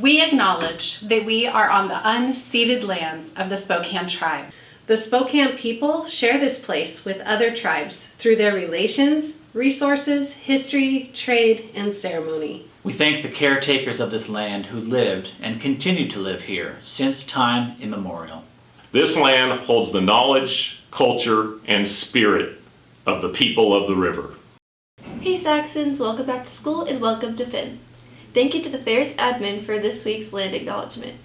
We acknowledge that we are on the unceded lands of the Spokane tribe. The Spokane people share this place with other tribes through their relations, resources, history, trade, and ceremony. We thank the caretakers of this land who lived and continue to live here since time immemorial. This land holds the knowledge, culture, and spirit of the people of the river. Hey Saxons, welcome back to school and welcome to FIN. Thank you to the Ferris admin for this week's land acknowledgement.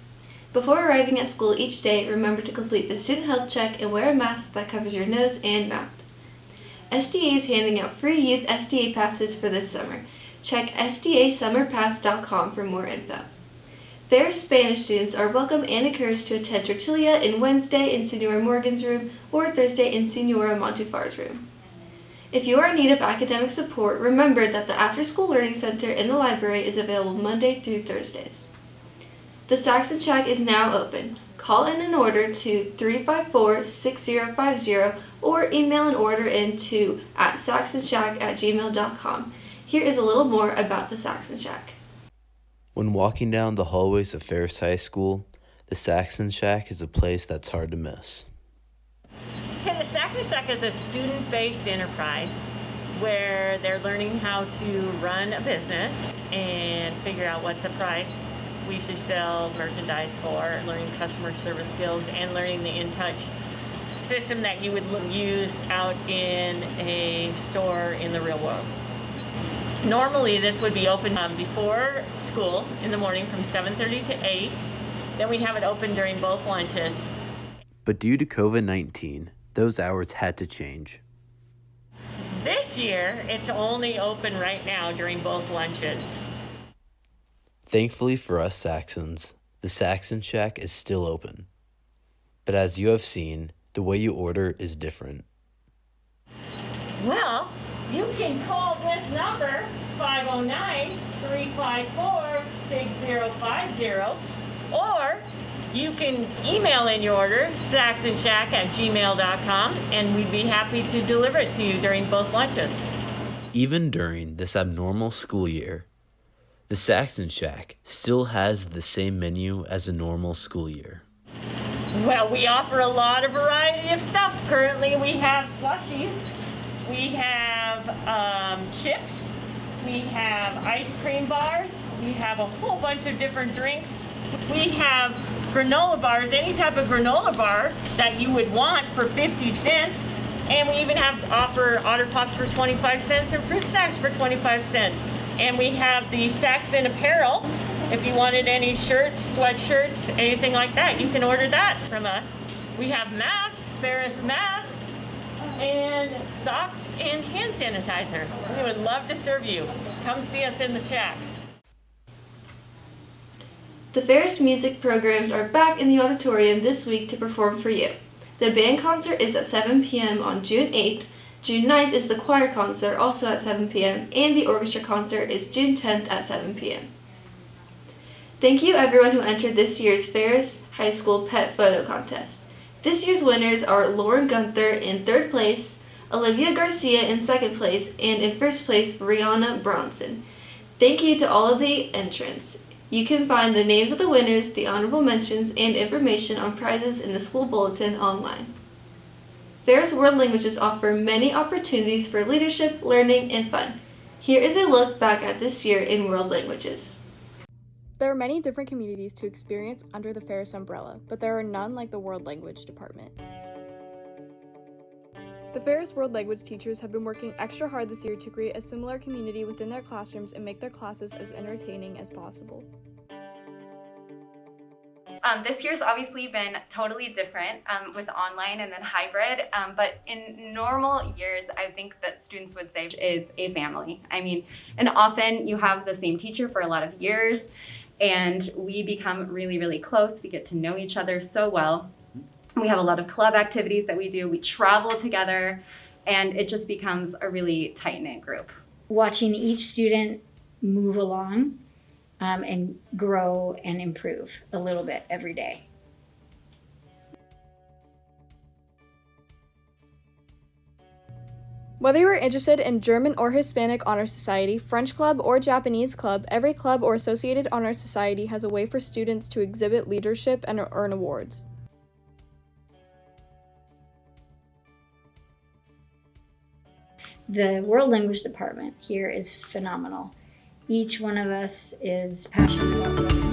Before arriving at school each day, remember to complete the student health check and wear a mask that covers your nose and mouth. SDA is handing out free youth SDA passes for this summer. Check sdasummerpass.com for more info. Ferris Spanish students are welcome and encouraged to attend Tortilla in Wednesday in Senora Morgan's room or Thursday in Senora Montufar's room. If you are in need of academic support, remember that the After School Learning Center in the library is available Monday through Thursdays. The Saxon Shack is now open. Call in an order to 354-6050 or email an order in to saxonshack@gmail.com. Here is a little more about the Saxon Shack. When walking down the hallways of Ferris High School, the Saxon Shack is a place that's hard to miss. Okay, the Saxon Shack is a student-based enterprise where they're learning how to run a business and figure out what the price we should sell merchandise for, learning customer service skills, and learning the in-touch system that you would use out in a store in the real world. Normally, this would be open before school in the morning from 7:30 to 8. Then we'd have it open during both lunches. But due to COVID-19, those hours had to change. This year, it's only open right now during both lunches. Thankfully for us Saxons, the Saxon Shack is still open. But as you have seen, the way you order is different. Well, you can call this number, 509-354-6050, or you can email in your order, saxonshack@gmail.com, and we'd be happy to deliver it to you during both lunches. Even during this abnormal school year, the Saxon Shack still has the same menu as a normal school year. Well, we offer a lot of variety of stuff. Currently, we have slushies, we have chips, we have ice cream bars, we have a whole bunch of different drinks. We have granola bars, any type of granola bar that you would want for 50 cents. And we even have to offer Otter Pops for 25 cents and fruit snacks for 25 cents. And we have the Saxon apparel. If you wanted any shirts, sweatshirts, anything like that, you can order that from us. We have masks, Ferris masks, and socks and hand sanitizer. We would love to serve you. Come see us in the shack. The Ferris music programs are back in the auditorium this week to perform for you. The band concert is at 7 p.m. on June 8th. June 9th is the choir concert, also at 7 p.m., and the orchestra concert is June 10th at 7 p.m. Thank you everyone who entered this year's Ferris High School Pet Photo Contest. This year's winners are Lauren Gunther in 3rd place, Olivia Garcia in 2nd place, and in 1st place, Brianna Bronson. Thank you to all of the entrants. You can find the names of the winners, the honorable mentions, and information on prizes in the school bulletin online. Ferris World Languages offer many opportunities for leadership, learning, and fun. Here is a look back at this year in World Languages. There are many different communities to experience under the Ferris umbrella, but there are none like the World Language Department. The Ferris World Language teachers have been working extra hard this year to create a similar community within their classrooms and make their classes as entertaining as possible. This year's obviously been totally different with online and then hybrid, but in normal years, I think that students would say is a family. I mean, and often you have the same teacher for a lot of years, and we become really, really close. We get to know each other so well. We have a lot of club activities that we do. We travel together, and it just becomes a really tight-knit group. Watching each student move along and grow and improve a little bit every day. Whether you are interested in German or Hispanic Honor Society, French Club, or Japanese Club, every club or associated honor society has a way for students to exhibit leadership and earn awards. The world language department here is phenomenal. Each one of us is passionate about what we do,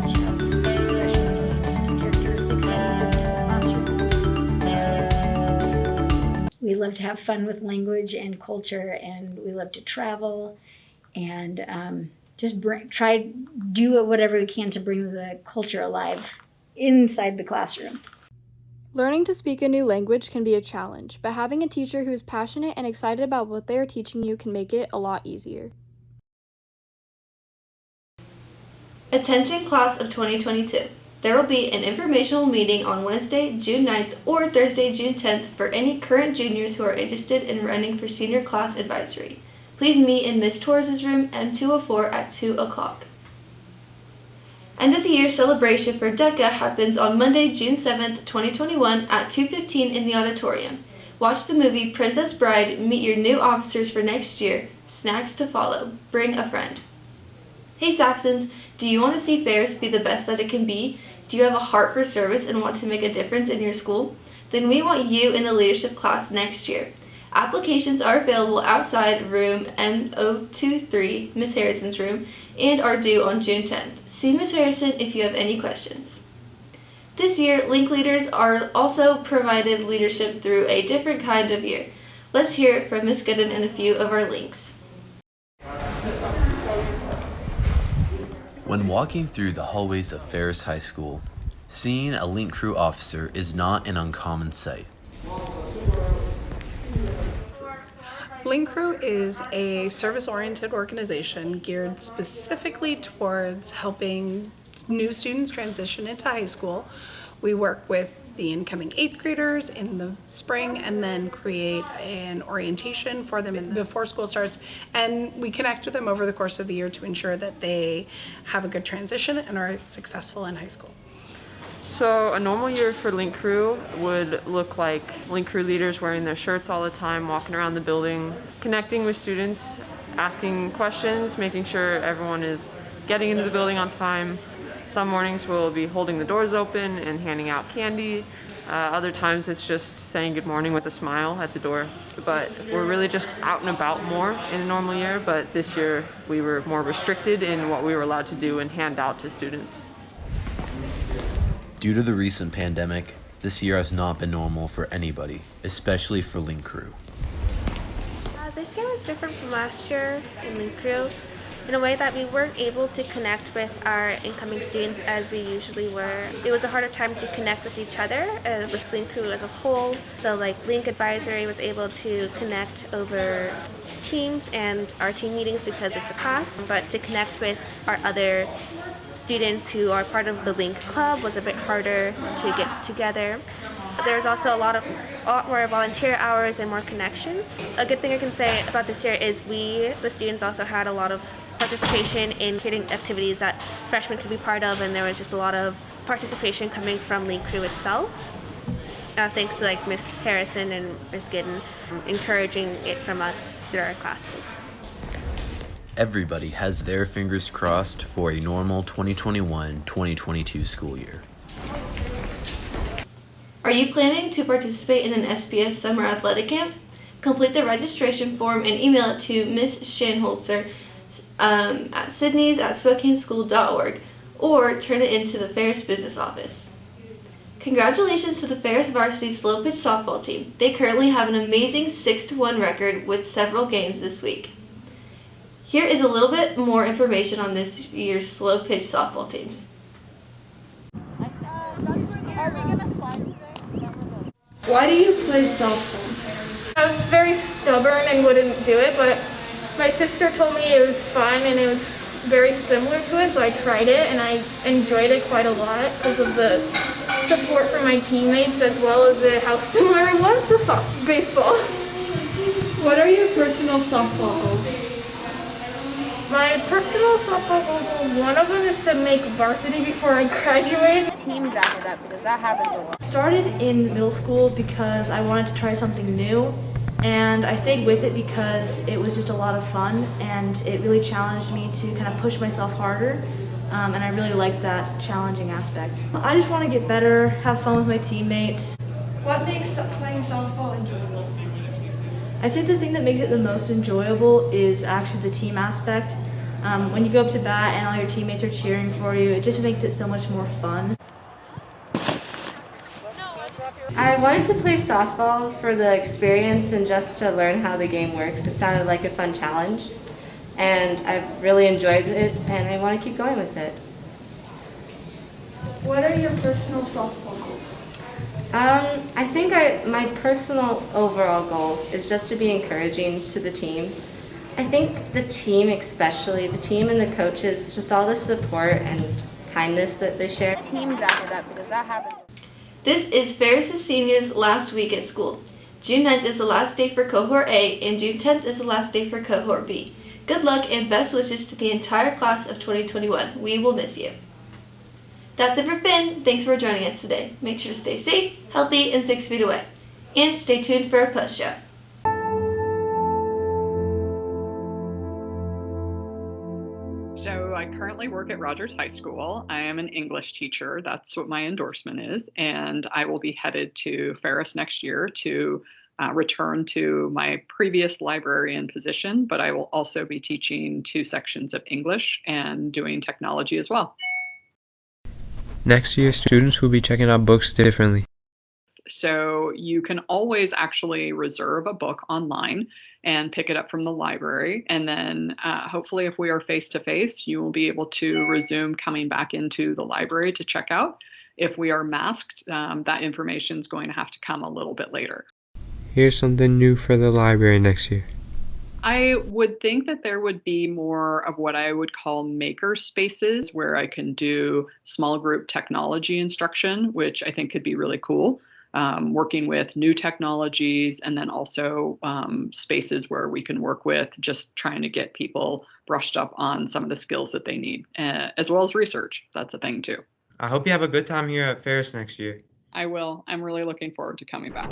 each have special characteristics that we bring to the classroom. We love to have fun with language and culture, and we love to travel and just do whatever we can to bring the culture alive inside the classroom. Learning to speak a new language can be a challenge, but having a teacher who is passionate and excited about what they are teaching you can make it a lot easier. Attention class of 2022. There will be an informational meeting on Wednesday, June 9th or Thursday, June 10th for any current juniors who are interested in running for senior class advisory. Please meet in Ms. Torres' room M204 at 2 o'clock. End of the year celebration for DECA happens on Monday, June 7th, 2021 at 2:15 in the auditorium. Watch the movie Princess Bride, meet your new officers for next year, snacks to follow, bring a friend. Hey Saxons, do you want to see Ferris be the best that it can be? Do you have a heart for service and want to make a difference in your school? Then we want you in the leadership class next year. Applications are available outside room M023, Ms. Harrison's room, and are due on June 10th. See Ms. Harrison if you have any questions. This year, Link leaders are also provided leadership through a different kind of year. Let's hear it from Ms. Gooden and a few of our Links. When walking through the hallways of Ferris High School, seeing a Link Crew officer is not an uncommon sight. Link Crew is a service-oriented organization geared specifically towards helping new students transition into high school. We work with the incoming 8th graders in the spring and then create an orientation for them before school starts, and we connect with them over the course of the year to ensure that they have a good transition and are successful in high school. So a normal year for Link Crew would look like Link Crew leaders wearing their shirts all the time, walking around the building, connecting with students, asking questions, making sure everyone is getting into the building on time. Some mornings we'll be holding the doors open and handing out candy. Other times it's just saying good morning with a smile at the door. But we're really just out and about more in a normal year, but this year we were more restricted in what we were allowed to do and hand out to students. Due to the recent pandemic, this year has not been normal for anybody, especially for Link Crew. This year was different from last year in Link Crew in a way that we weren't able to connect with our incoming students as we usually were. It was a harder time to connect with each other, with Link Crew as a whole. So like Link Advisory was able to connect over teams and our team meetings because it's a class, but to connect with our other students who are part of the Link Club was a bit harder to get together. There's also a lot more volunteer hours and more connection. A good thing I can say about this year is we, the students, also had a lot of participation in creating activities that freshmen could be part of, and there was just a lot of participation coming from Link Crew itself. Thanks to like Ms. Harrison and Ms. Gidden encouraging it from us through our classes. Everybody has their fingers crossed for a normal 2021-2022 school year. Are you planning to participate in an SPS summer athletic camp? Complete the registration form and email it to Ms. Shanholzer at sydneys@spokaneschool.org or turn it into the Ferris business office. Congratulations to the Ferris varsity slow pitch softball team. They currently have an amazing 6-1 record with several games this week. Here is a little bit more information on this year's slow pitch softball teams. Why do you play softball? I was very stubborn and wouldn't do it, but my sister told me it was fun and it was very similar to it, so I tried it and I enjoyed it quite a lot because of the support from my teammates as well as how similar it was to baseball. What are your personal softball goals? My personal softball goal, one of them is to make varsity before I graduate. Teams after that because that happens a lot. Started in middle school because I wanted to try something new And I stayed with it because it was just a lot of fun and it really challenged me to kind of push myself harder. And I really liked that challenging aspect. I just want to get better, have fun with my teammates. What makes playing softball enjoyable? I'd say the thing that makes it the most enjoyable is actually the team aspect. When you go up to bat and all your teammates are cheering for you, it just makes it so much more fun. I wanted to play softball for the experience and just to learn how the game works. It sounded like a fun challenge, and I've really enjoyed it, and I want to keep going with it. What are your personal softball goals? I think my personal overall goal is just to be encouraging to the team. I think the team especially, the team and the coaches, just all the support and kindness that they share. Teams after that, because that happens. This is Ferris's seniors' last week at school. June 9th is the last day for Cohort A, and June 10th is the last day for Cohort B. Good luck and best wishes to the entire class of 2021. We will miss you. That's it for Finn. Thanks for joining us today. Make sure to stay safe, healthy, and 6 feet away. And stay tuned for our post show. So I currently work at Rogers High School. I am an English teacher. That's what my endorsement is. And I will be headed to Ferris next year to return to my previous librarian position, but I will also be teaching 2 sections of English and doing technology as well. Next year, students will be checking out books differently. So you can always actually reserve a book online and pick it up from the library. And then hopefully if we are face-to-face, you will be able to resume coming back into the library to check out. If we are masked, that information is going to have to come a little bit later. Here's something new for the library next year. I would think that there would be more of what I would call maker spaces where I can do small group technology instruction, which I think could be really cool. Working with new technologies, and then also spaces where we can work with just trying to get people brushed up on some of the skills that they need, as well as research. That's a thing too. I hope you have a good time here at Ferris next year. I will. I'm really looking forward to coming back.